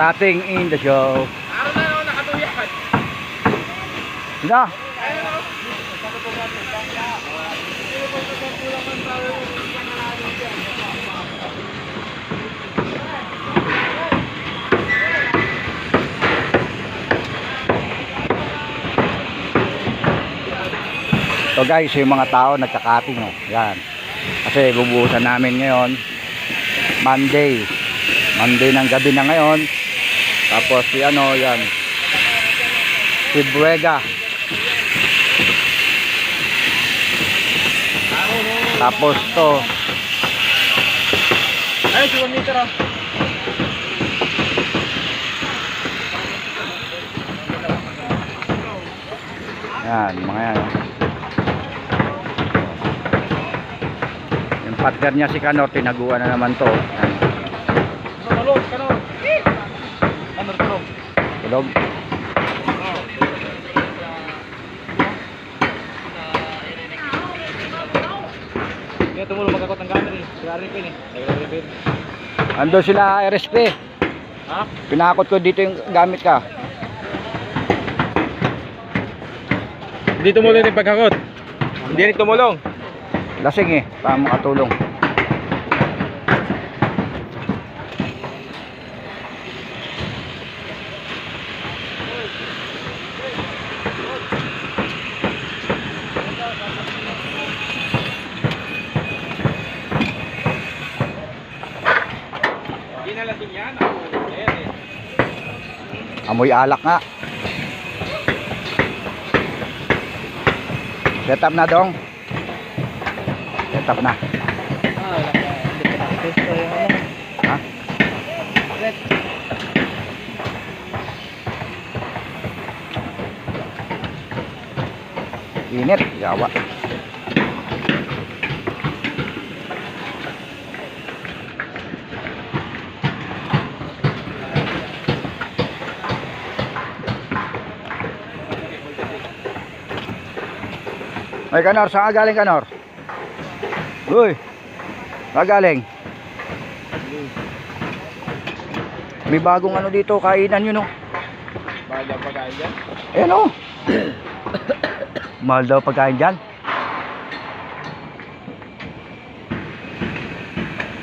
Chatting in the show. Araw na ako nakatuyan. Sino? So guys, yung mga tao nagkakating, oh. Yan. Kasi bubuhusan namin ngayon Monday ng gabi na ngayon. Tapos si ano yan, si Buega. Tapos to Ay, 1 meter ah. yan, mga yan. Yung partner niya si Kanor, tinaguan na naman to. Yan. Kanor. Kanor. Tulog. Kaya tumulong magkakot ng camera eh. Nag-repair eh. Nag-repair. Ando sila RSP. Ha? Pinakot ko dito yung gamit ka. Hindi tumulong yung pagkakot. Hindi rin tumulong. Lasing eh, para makatulong. Hindi na lasing yan. Ayan eh. Amoy alak nga. Set up na dong. Set up na. Ha? Init, yawa. Ay, Kanor, saan ka galing, Kanor? Uy, saan ka galing? May bagong ano dito, kainan yun, no? Mahal daw pagkain dyan. Ayan, oh. Mahal daw pagkain dyan.